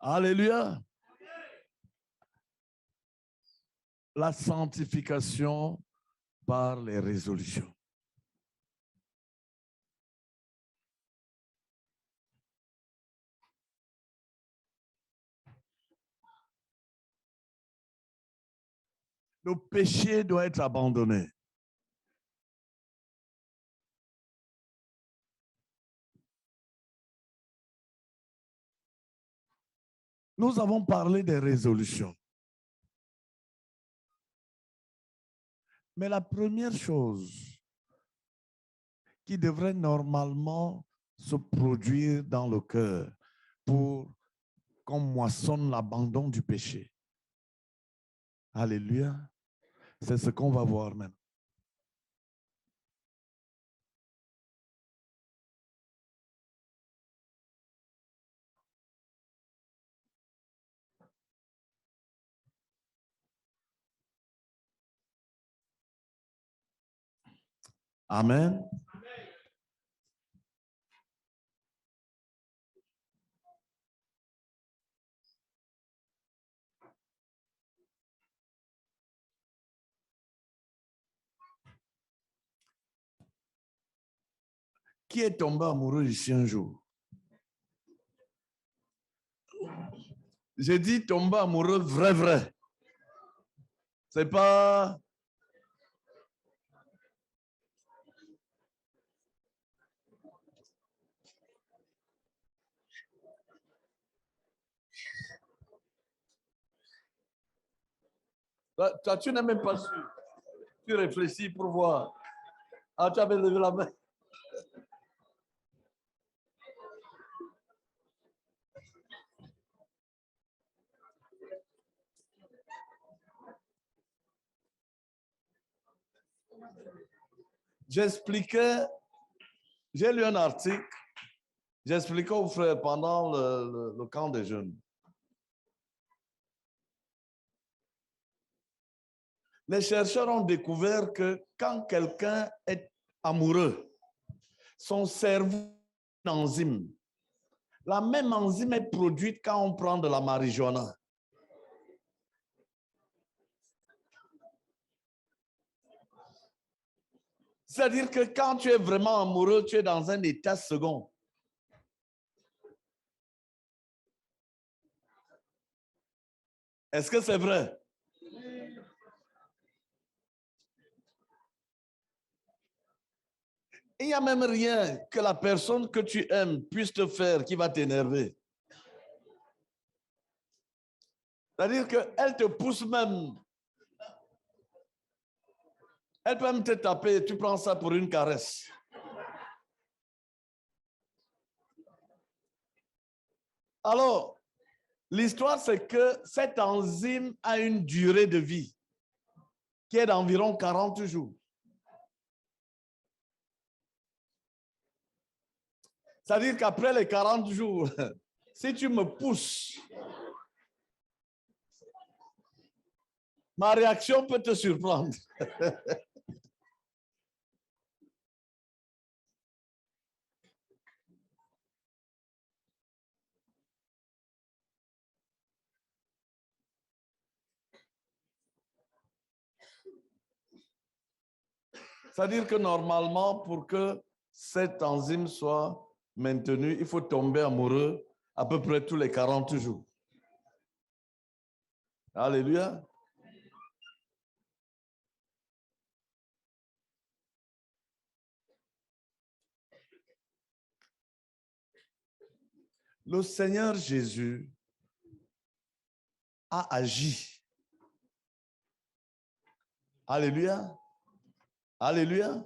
Alléluia. La sanctification par les résolutions. Le péché doit être abandonné. Nous avons parlé des résolutions. Mais la première chose qui devrait normalement se produire dans le cœur pour qu'on moissonne l'abandon du péché. Alléluia. C'est ce qu'on va voir maintenant. Amen. Qui est tombé amoureux ici un jour? J'ai dit tomber amoureux vrai. C'est pas... Toi, tu n'es même pas sûr. Tu réfléchis pour voir. Ah, tu avais levé la main. J'expliquais, j'ai lu un article, j'expliquais aux frères pendant le camp des jeunes. Les chercheurs ont découvert que quand quelqu'un est amoureux, son cerveau a une enzyme. La même enzyme est produite quand on prend de la marijuana. C'est-à-dire que quand tu es vraiment amoureux, tu es dans un état second. Est-ce que c'est vrai? Il n'y a même rien que la personne que tu aimes puisse te faire qui va t'énerver. C'est-à-dire qu'elle te pousse même. Elle peut même te taper, tu prends ça pour une caresse. Alors, l'histoire, c'est que cette enzyme a une durée de vie qui est d'environ 40 jours. C'est-à-dire qu'après les 40 jours, si tu me pousses, ma réaction peut te surprendre. C'est-à-dire que normalement, pour que cette enzyme soit maintenue, il faut tomber amoureux à peu près tous les 40 jours. Alléluia. Le Seigneur Jésus a agi. Alléluia. Alléluia.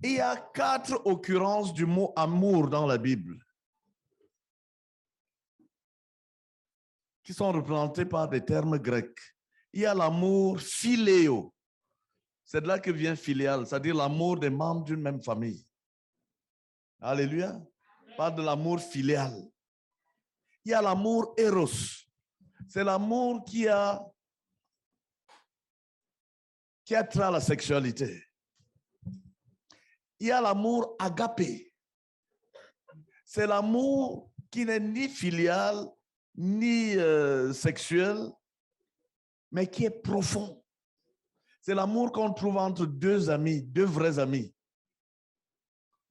Il y a 4 occurrences du mot amour dans la Bible qui sont représentées par des termes grecs. Il y a l'amour philéo. C'est de là que vient filial, c'est-à-dire l'amour des membres d'une même famille. Alléluia. Pas de l'amour filial. Il y a l'amour éros. C'est l'amour qui a trait à la sexualité. Il y a l'amour agapé. C'est l'amour qui n'est ni filial, ni sexuel, mais qui est profond. C'est l'amour qu'on trouve entre deux amis, deux vrais amis.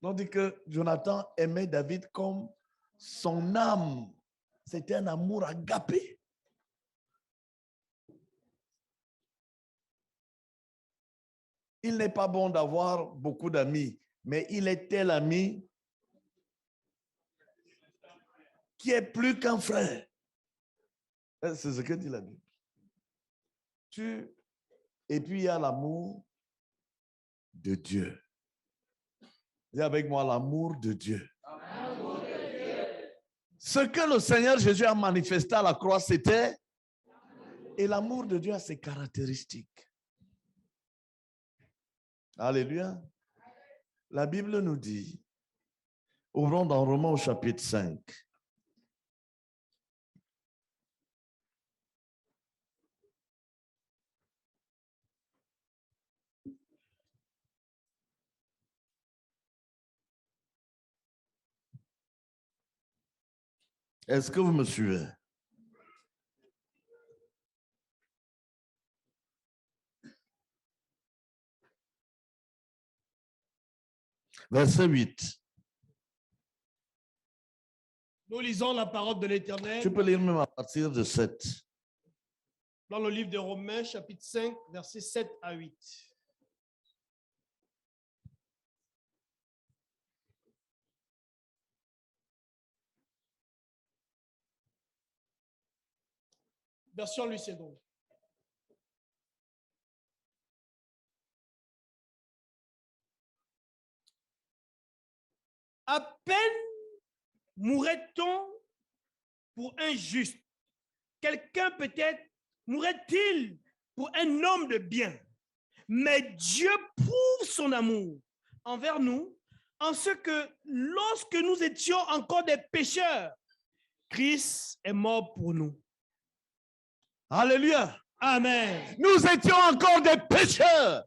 On dit que Jonathan aimait David comme son âme. C'était un amour agapé. Il n'est pas bon d'avoir beaucoup d'amis, mais il est tel ami qui est plus qu'un frère. C'est ce que dit la Bible. Et puis il y a l'amour de Dieu. Dis avec moi l'amour de Dieu. Ce que le Seigneur Jésus a manifesté à la croix, c'était... Et l'amour de Dieu a ses caractéristiques. Alléluia. La Bible nous dit, ouvrons dans Romains au chapitre 5. Est-ce que vous me suivez? Verset 8. Nous lisons la parole de l'Éternel. Tu peux lire même à partir de 7. Dans le livre de Romains, chapitre 5, versets 7 à 8. Version Louis II. À peine mourrait-on pour un juste. Quelqu'un peut-être mourrait-il pour un homme de bien. Mais Dieu prouve son amour envers nous en ce que lorsque nous étions encore des pécheurs, Christ est mort pour nous. Alléluia. Amen. Nous étions encore des pécheurs,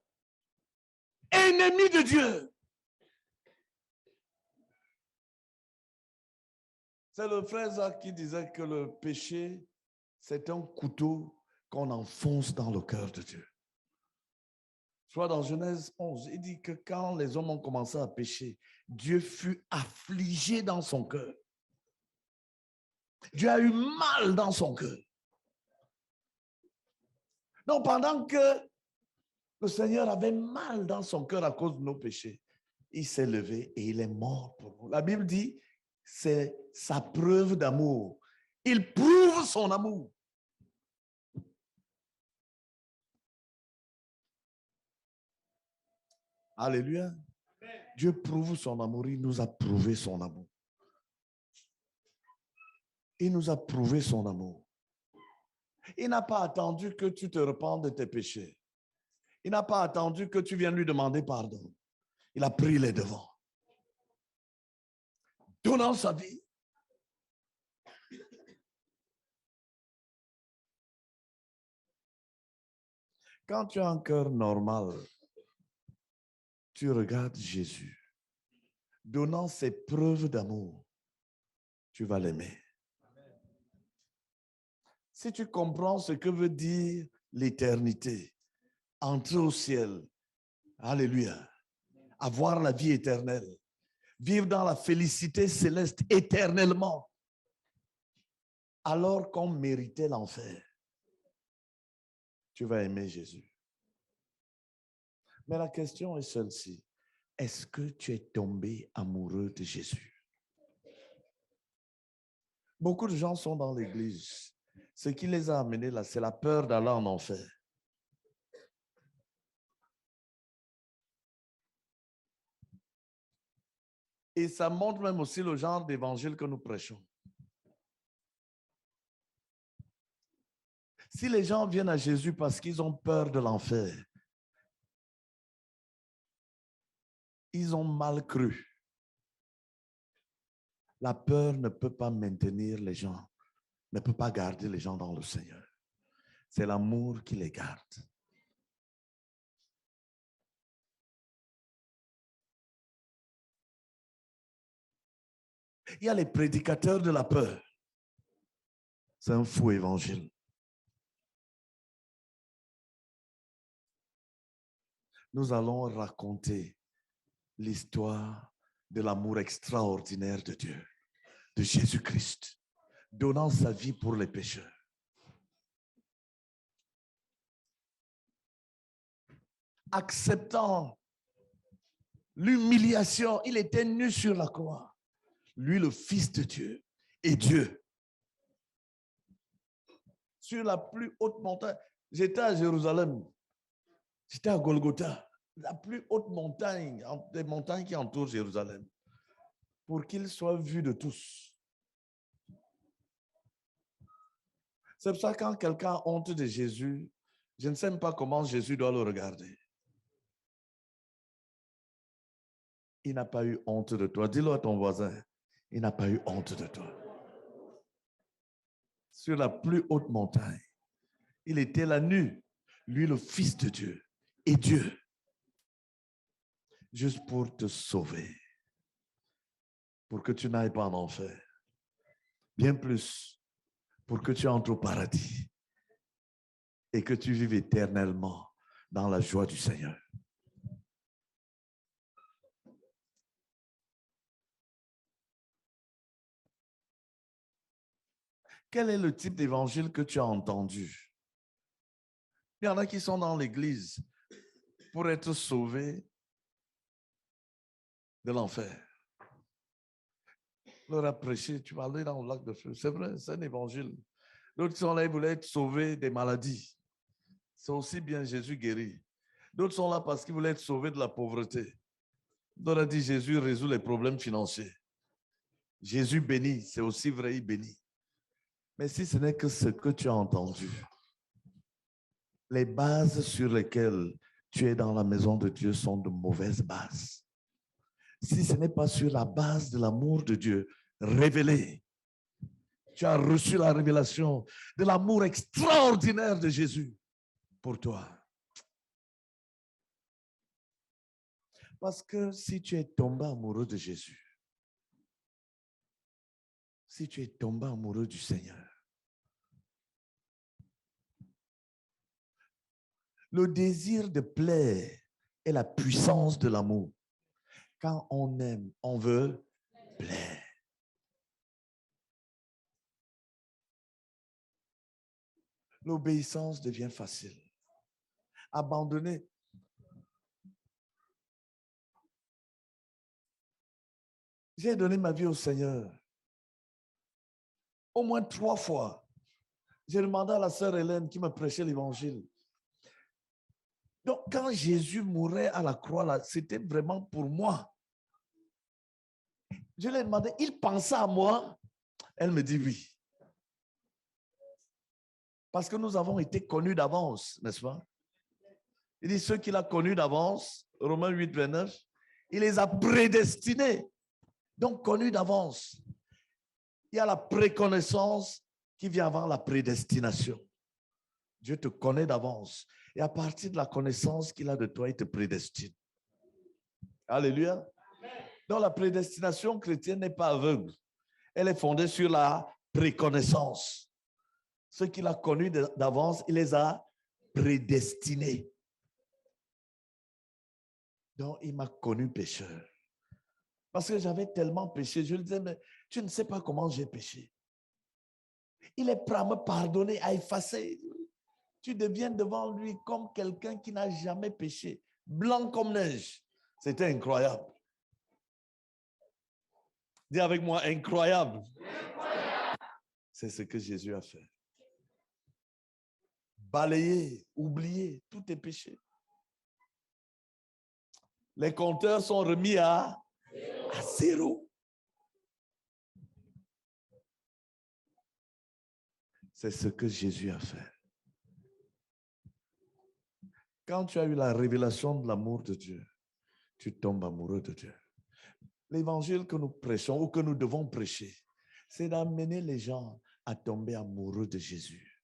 ennemis de Dieu. C'est le frère Zach qui disait que le péché, c'est un couteau qu'on enfonce dans le cœur de Dieu. Je vois dans Genèse 11, il dit que quand les hommes ont commencé à pécher, Dieu fut affligé dans son cœur. Dieu a eu mal dans son cœur. Donc pendant que le Seigneur avait mal dans son cœur à cause de nos péchés, il s'est levé et il est mort pour nous. La Bible dit, c'est sa preuve d'amour. Il prouve son amour. Alléluia. Dieu prouve son amour. Il nous a prouvé son amour. Il nous a prouvé son amour. Il n'a pas attendu que tu te repentes de tes péchés. Il n'a pas attendu que tu viennes lui demander pardon. Il a pris les devants. Donnant sa vie. Quand tu as un cœur normal, tu regardes Jésus. Donnant ses preuves d'amour, tu vas l'aimer. Si tu comprends ce que veut dire l'éternité, entrer au ciel, alléluia, avoir la vie éternelle, vivre dans la félicité céleste éternellement, alors qu'on méritait l'enfer, tu vas aimer Jésus. Mais la question est celle-ci. Est-ce que tu es tombé amoureux de Jésus? Beaucoup de gens sont dans l'église. Ce qui les a amenés là, c'est la peur d'aller en enfer. Et ça montre même aussi le genre d'évangile que nous prêchons. Si les gens viennent à Jésus parce qu'ils ont peur de l'enfer, ils ont mal cru. La peur ne peut pas maintenir les gens, ne peut pas garder les gens dans le Seigneur. C'est l'amour qui les garde. Il y a les prédicateurs de la peur. C'est un faux évangile. Nous allons raconter l'histoire de l'amour extraordinaire de Dieu, de Jésus-Christ, donnant sa vie pour les pécheurs. Acceptant l'humiliation, il était nu sur la croix. Lui, le Fils de Dieu et Dieu. Sur la plus haute montagne, j'étais à Jérusalem, j'étais à Golgotha, la plus haute montagne, des montagnes qui entourent Jérusalem, pour qu'il soit vu de tous. C'est pour ça que quand quelqu'un a honte de Jésus, je ne sais même pas comment Jésus doit le regarder. Il n'a pas eu honte de toi. Dis-le à ton voisin, il n'a pas eu honte de toi. Sur la plus haute montagne, il était là nu, lui le Fils de Dieu et Dieu, juste pour te sauver, pour que tu n'ailles pas en enfer. Bien plus, pour que tu entres au paradis et que tu vives éternellement dans la joie du Seigneur. Quel est le type d'évangile que tu as entendu? Il y en a qui sont dans l'église pour être sauvés de l'enfer. On leur a prêché, tu vas aller dans le lac de feu. C'est vrai, c'est un évangile. D'autres sont là, ils voulaient être sauvés des maladies. C'est aussi bien Jésus guérit. D'autres sont là parce qu'ils voulaient être sauvés de la pauvreté. D'autres ont dit Jésus résout les problèmes financiers. Jésus bénit, c'est aussi vrai, il bénit. Mais si ce n'est que ce que tu as entendu, les bases sur lesquelles tu es dans la maison de Dieu sont de mauvaises bases. Si ce n'est pas sur la base de l'amour de Dieu révélé, tu as reçu la révélation de l'amour extraordinaire de Jésus pour toi. Parce que si tu es tombé amoureux de Jésus, si tu es tombé amoureux du Seigneur, le désir de plaire est la puissance de l'amour. Quand on aime, on veut plaire. L'obéissance devient facile. Abandonner. J'ai donné ma vie au Seigneur. Au moins 3 fois. J'ai demandé à la sœur Hélène qui me prêchait l'évangile. Donc, quand Jésus mourait à la croix, là, c'était vraiment pour moi. Je lui ai demandé, il pensait à moi? Elle me dit oui. Parce que nous avons été connus d'avance, n'est-ce pas? Il dit, ceux qu'il a connus d'avance, Romains 8, 29, il les a prédestinés. Donc, connus d'avance. Il y a la préconnaissance qui vient avant la prédestination. Dieu te connaît d'avance. Et à partir de la connaissance qu'il a de toi, il te prédestine. Alléluia. Donc, la prédestination chrétienne n'est pas aveugle. Elle est fondée sur la préconnaissance. Ceux qu'il a connus d'avance, il les a prédestinés. Donc, il m'a connu pécheur. Parce que j'avais tellement péché. Je lui disais, mais tu ne sais pas comment j'ai péché. Il est prêt à me pardonner, à effacer. Tu deviens devant lui comme quelqu'un qui n'a jamais péché. Blanc comme neige. C'était incroyable. Dis avec moi, incroyable. C'est ce que Jésus a fait. Balayer, oublier tous tes péchés. Les compteurs sont remis à zéro. C'est ce que Jésus a fait. Quand tu as eu la révélation de l'amour de Dieu, tu tombes amoureux de Dieu. L'évangile que nous prêchons ou que nous devons prêcher, c'est d'amener les gens à tomber amoureux de Jésus.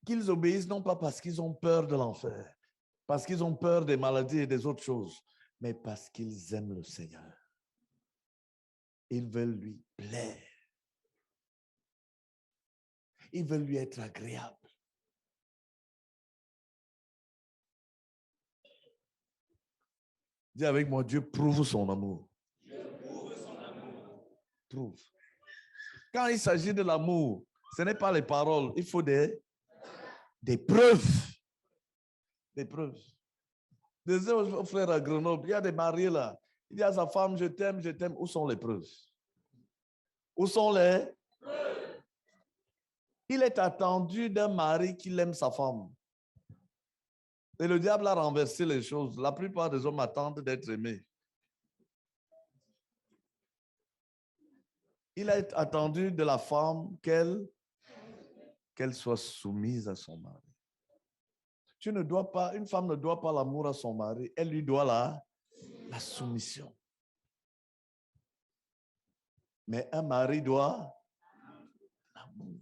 Qu'ils obéissent non pas parce qu'ils ont peur de l'enfer, parce qu'ils ont peur des maladies et des autres choses, mais parce qu'ils aiment le Seigneur. Ils veulent lui plaire. Ils veulent lui être agréables. Dis avec moi, Dieu prouve son amour. Prouve. Quand il s'agit de l'amour, ce n'est pas les paroles, il faut des preuves. Des preuves. Disais au frère à Grenoble, il y a des mariés là. Il dit à sa femme, je t'aime, je t'aime. Où sont les preuves? Où sont les preuves? Il est attendu d'un mari qui aime sa femme. Et le diable a renversé les choses. La plupart des hommes attendent d'être aimés. Il est attendu de la femme qu'elle soit soumise à son mari. Une femme ne doit pas l'amour à son mari, elle lui doit la soumission. Mais un mari doit l'amour.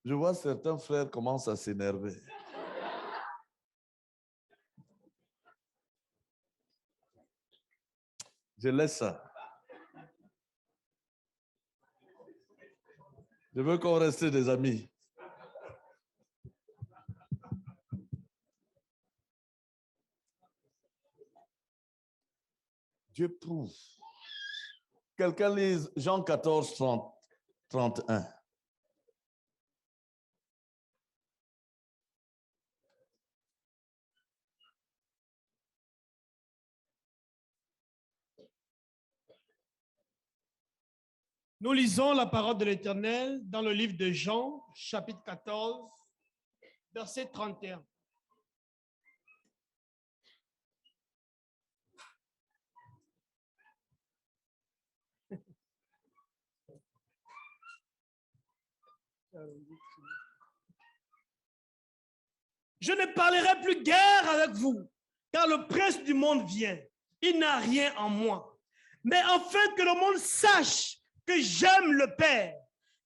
Je vois certains frères commencent à s'énerver. Je laisse ça. Je veux qu'on reste des amis. Dieu prouve. Quelqu'un lise Jean 14, 31. Nous lisons la parole de l'Éternel dans le livre de Jean, chapitre 14, verset 31. Je ne parlerai plus guère avec vous, car le prince du monde vient. Il n'a rien en moi. Mais afin que le monde sache que j'aime le Père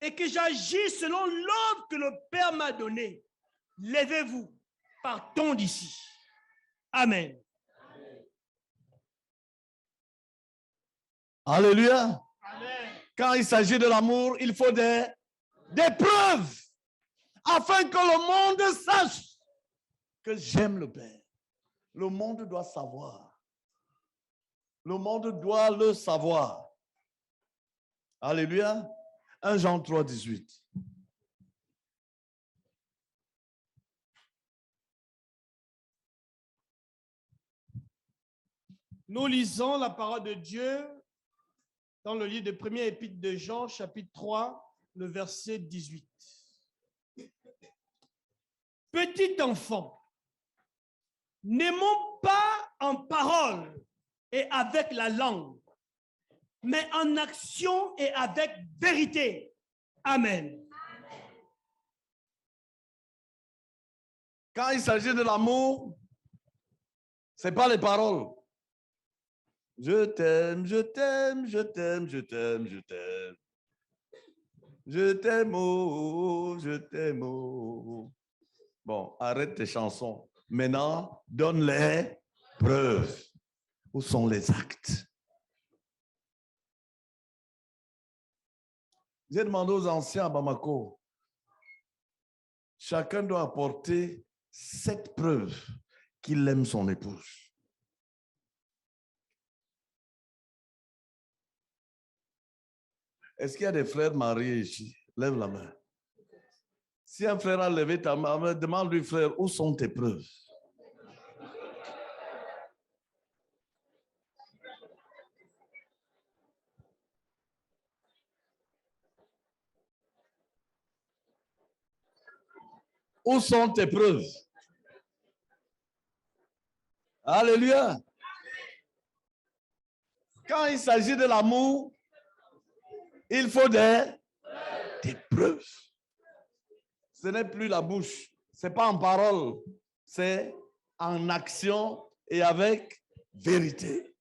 et que j'agis selon l'ordre que le Père m'a donné, levez-vous, partons d'ici. Amen. Alléluia. Amen. Quand il s'agit de l'amour, il faut des preuves afin que le monde sache que j'aime le Père. Le monde doit savoir. Le monde doit le savoir. Alléluia. 1 Jean 3, 18. Nous lisons la parole de Dieu dans le livre de premier épître de Jean, chapitre 3, le verset 18. Petit enfant, n'aimons pas en parole et avec la langue, mais en action et avec vérité. Amen. Quand il s'agit de l'amour, ce n'est pas les paroles. Je t'aime, je t'aime, je t'aime, je t'aime, je t'aime. Je t'aime, oh, je t'aime, oh. Bon, arrête tes chansons. Maintenant, donne les preuves. Où sont les actes? J'ai demandé aux anciens à Bamako. Chacun doit apporter 7 preuves qu'il aime son épouse. Est-ce qu'il y a des frères mariés ici? Lève la main. Si un frère a levé ta main, demande-lui, frère, où sont tes preuves? Où sont tes preuves? Alléluia. Quand il s'agit de l'amour, il faut des preuves. Ce n'est plus la bouche, ce n'est pas en parole, c'est en action et avec vérité.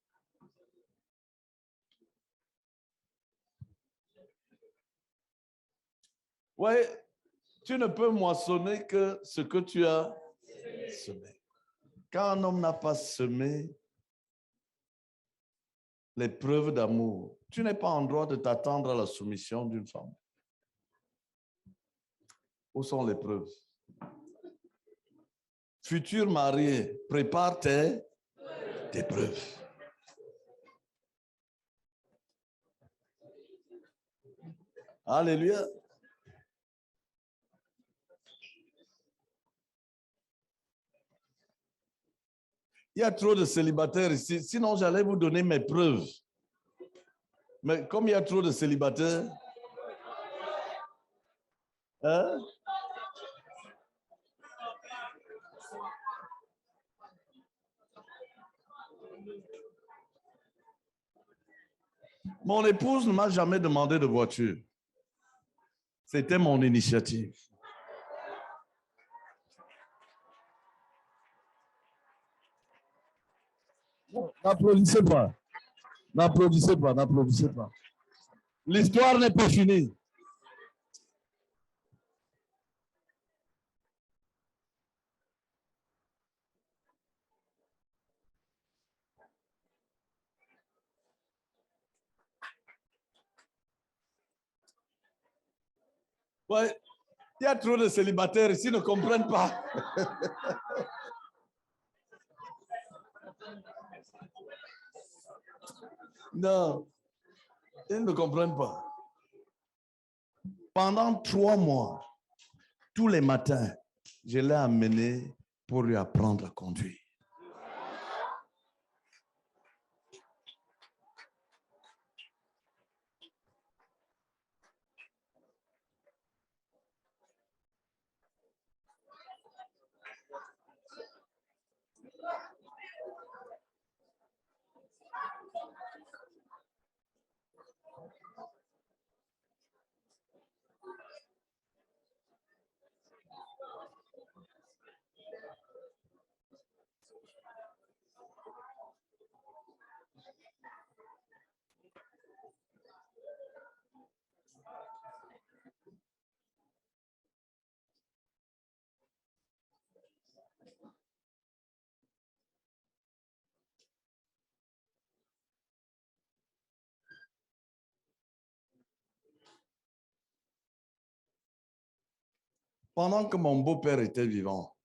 Oui, tu ne peux moissonner que ce que tu as Semer. Quand un homme n'a pas semé les preuves d'amour, tu n'es pas en droit de t'attendre à la soumission d'une femme. Où sont les preuves? Futur marié, prépare tes preuves. Alléluia. Il y a trop de célibataires ici. Sinon, j'allais vous donner mes preuves. Mais comme il y a trop de célibataires, hein? Mon épouse ne m'a jamais demandé de voiture. C'était mon initiative. N'applaudissez pas. N'applaudissez pas, n'applaudissez pas. L'histoire n'est pas finie. Ouais, il y a trop de célibataires ici, ne comprennent pas. Non, ils ne comprennent pas. Pendant 3 mois, tous les matins, je l'ai amené pour lui apprendre à conduire. Pendant que mon beau-père était vivant,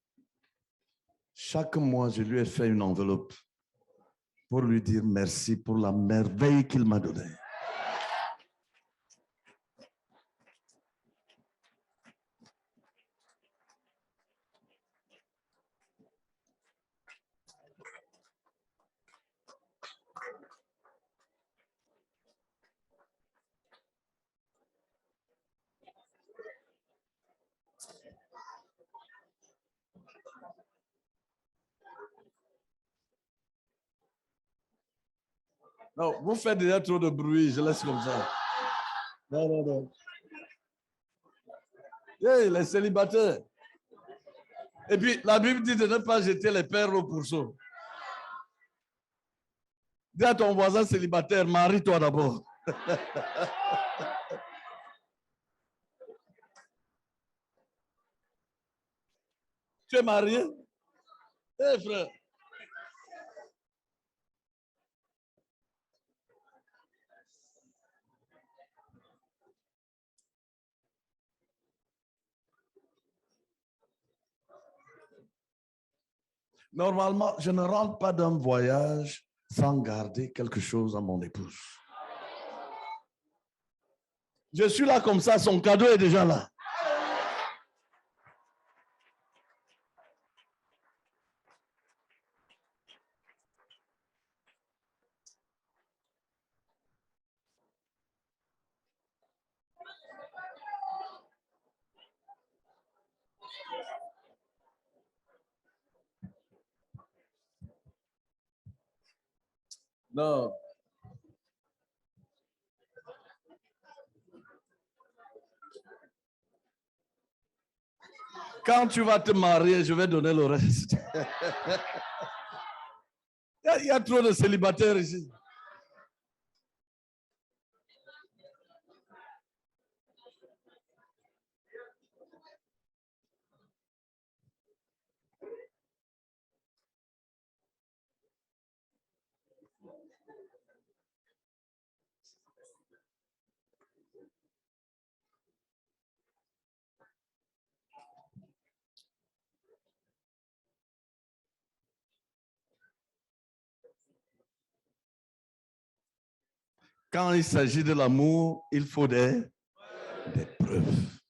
chaque mois, je lui ai fait une enveloppe pour lui dire merci pour la merveille qu'il m'a donnée. Non, vous faites déjà trop de bruit, je laisse comme ça. Non, non, non. Hey, les célibataires. Et puis, la Bible dit de ne pas jeter les perles au pourceau. Dis à ton voisin célibataire, marie-toi d'abord. Tu es marié? Eh, frère. Normalement, je ne rentre pas d'un voyage sans garder quelque chose à mon épouse. Je suis là comme ça, son cadeau est déjà là. Non. Quand tu vas te marier, je vais donner le reste. Il y a trop de célibataires ici. Quand il s'agit de l'amour, il faut des preuves.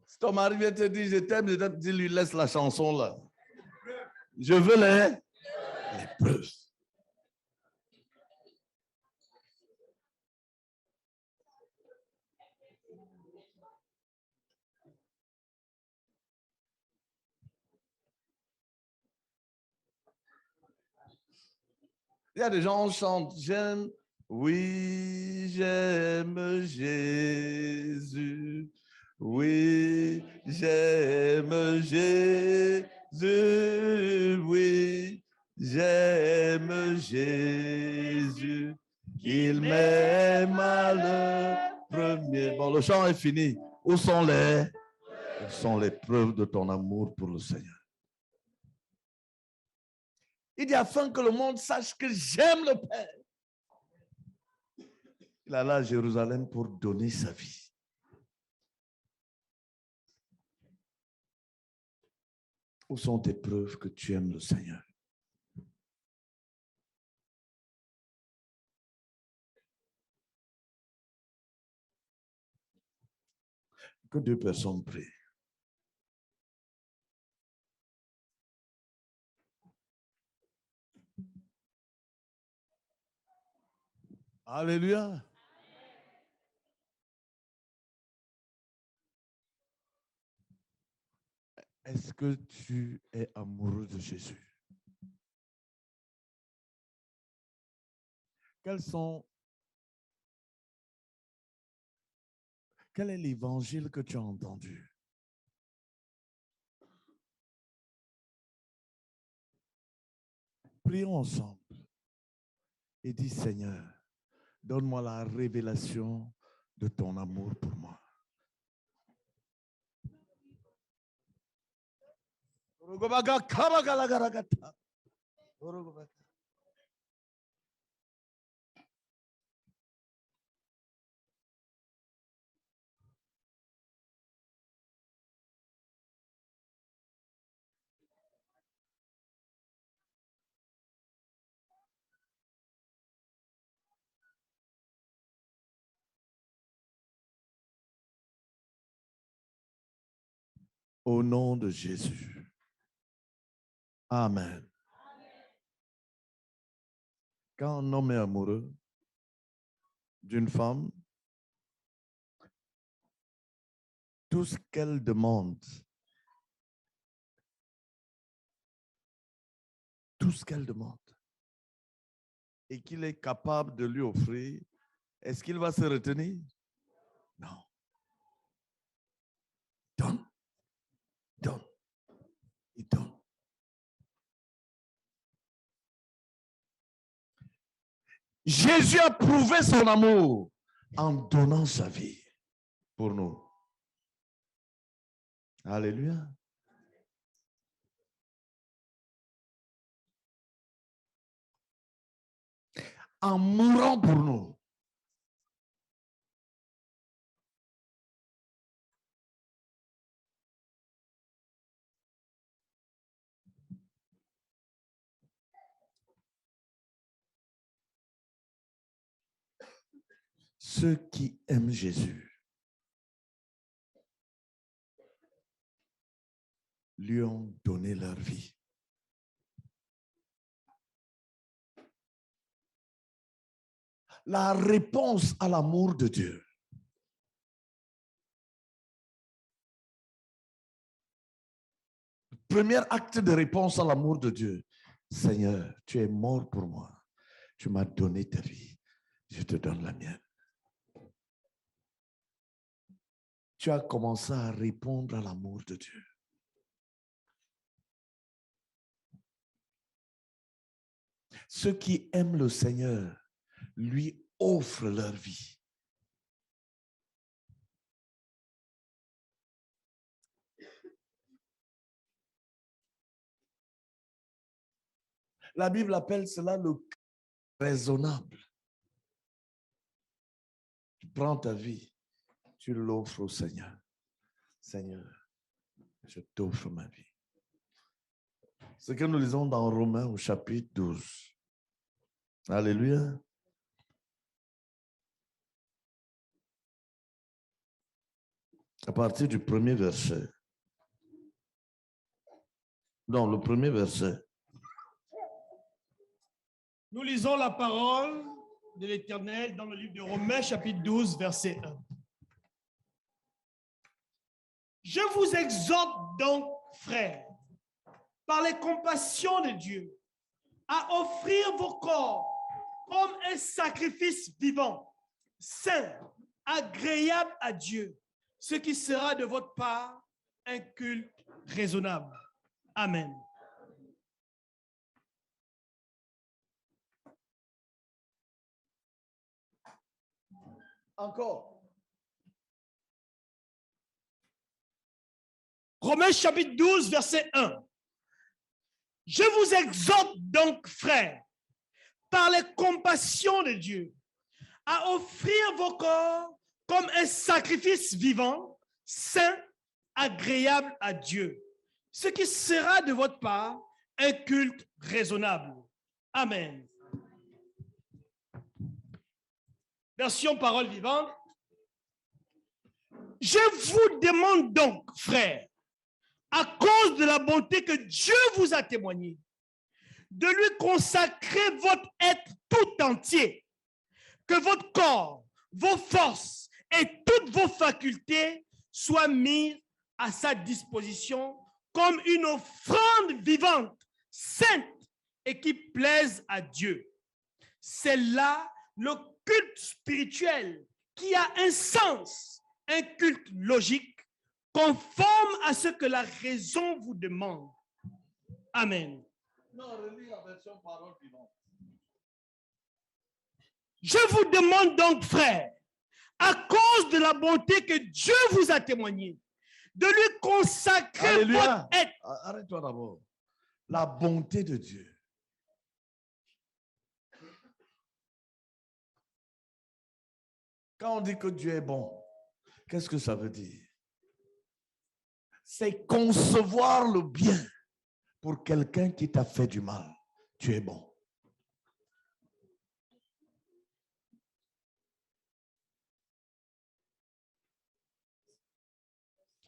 Si ton mari vient te dire je t'aime, dis-lui laisse la chanson là. Je veux les preuves. Il y a des gens qui chantent, j'aime, oui, j'aime Jésus. Oui, j'aime Jésus. Oui, j'aime Jésus. Il m'aime à le premier. Bon, le chant est fini. Où sont les preuves de ton amour pour le Seigneur? Il dit afin que le monde sache que j'aime le Père. Il alla à Jérusalem pour donner sa vie. Où sont tes preuves que tu aimes le Seigneur? Que deux personnes prient. Alléluia. Est-ce que tu es amoureux de Jésus? Quel est l'évangile que tu as entendu? Prions ensemble et dis Seigneur, donne-moi la révélation de ton amour pour moi. Au nom de Jésus. Amen. Quand un homme est amoureux d'une femme, tout ce qu'elle demande, et qu'il est capable de lui offrir, est-ce qu'il va se retenir? Non. Donne. Il donne. Jésus a prouvé son amour en donnant sa vie pour nous. Alléluia. En mourant pour nous. Ceux qui aiment Jésus lui ont donné leur vie. La réponse à l'amour de Dieu. Premier acte de réponse à l'amour de Dieu. Seigneur, tu es mort pour moi. Tu m'as donné ta vie. Je te donne la mienne. Tu as commencé à répondre à l'amour de Dieu. Ceux qui aiment le Seigneur lui offrent leur vie. La Bible appelle cela le raisonnable. Tu prends ta vie, tu l'offres au Seigneur. Seigneur, je t'offre ma vie. Ce que nous lisons dans Romains au chapitre 12. Alléluia. À partir du premier verset. Non, le premier verset. Nous lisons la parole de l'Éternel dans le livre de Romains, chapitre 12, verset 1. Je vous exhorte donc, frères, par les compassions de Dieu, à offrir vos corps comme un sacrifice vivant, saint, agréable à Dieu, ce qui sera de votre part un culte raisonnable. Amen. Encore. Romains chapitre 12, verset 1. Je vous exhorte donc, frères, par les compassions de Dieu, à offrir vos corps comme un sacrifice vivant, saint, agréable à Dieu, ce qui sera de votre part un culte raisonnable. Amen. Version parole vivante. Je vous demande donc, frères, à cause de la bonté que Dieu vous a témoignée, de lui consacrer votre être tout entier, que votre corps, vos forces et toutes vos facultés soient mises à sa disposition comme une offrande vivante, sainte et qui plaise à Dieu. C'est là le culte spirituel qui a un sens, un culte logique, conforme à ce que la raison vous demande. Amen. Non, relis la version parole vivante. Je vous demande donc, frères, à cause de la bonté que Dieu vous a témoignée, de lui consacrer Alléluia. votre être. Arrête-toi d'abord. La bonté de Dieu. Quand on dit que Dieu est bon, qu'est-ce que ça veut dire? C'est concevoir le bien pour quelqu'un qui t'a fait du mal. Tu es bon.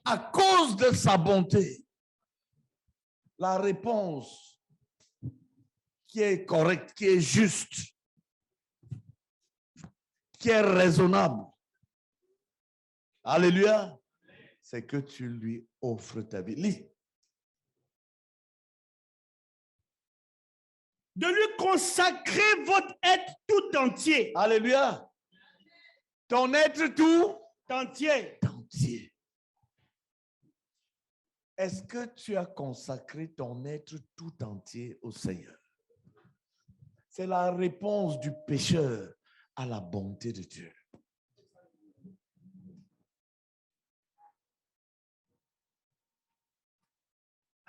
À cause de sa bonté, la réponse qui est correcte, qui est juste, qui est raisonnable, alléluia, c'est que tu lui offres ta vie. Lis. De lui consacrer votre être tout entier. Alléluia. Ton être tout entier. Entier. Est-ce que tu as consacré ton être tout entier au Seigneur? C'est la réponse du pécheur à la bonté de Dieu.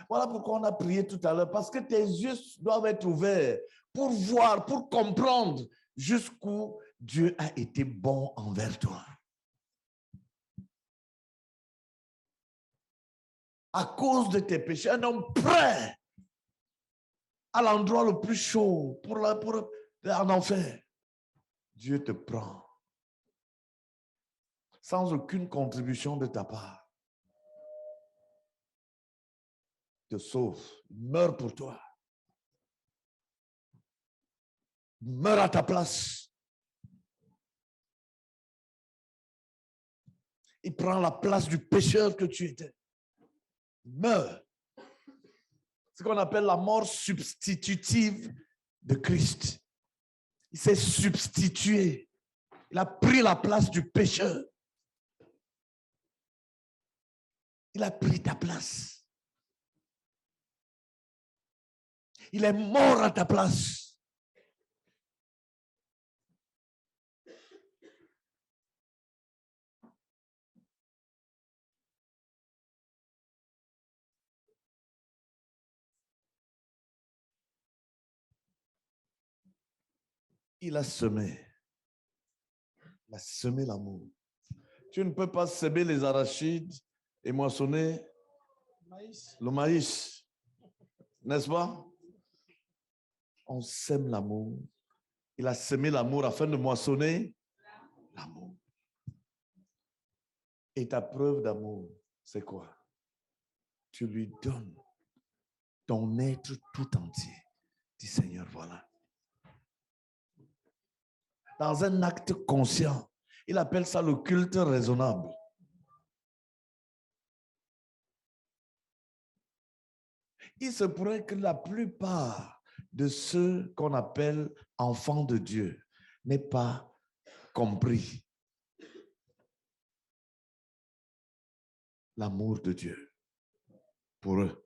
Voilà pourquoi on a prié tout à l'heure, parce que tes yeux doivent être ouverts pour voir, pour comprendre jusqu'où Dieu a été bon envers toi. À cause de tes péchés, un homme prêt à l'endroit le plus chaud en enfer. Dieu te prend sans aucune contribution de ta part. Te sauve, meurt pour toi. Meurt à ta place. Il prend la place du pécheur que tu étais. Meurt. Ce qu'on appelle la mort substitutive de Christ. Il s'est substitué. Il a pris la place du pécheur. Il a pris ta place. Il est mort à ta place. Il a semé. Il a semé l'amour. Tu ne peux pas semer les arachides et moissonner le maïs. N'est-ce pas? On sème l'amour Il a semé l'amour afin de moissonner l'amour. Et ta preuve d'amour, c'est quoi? Tu lui donnes ton être tout entier. Dis Seigneur, voilà. Dans un acte conscient, il appelle ça le culte raisonnable. Il se pourrait que la plupart de ceux qu'on appelle enfants de Dieu n'aient pas compris l'amour de Dieu pour eux.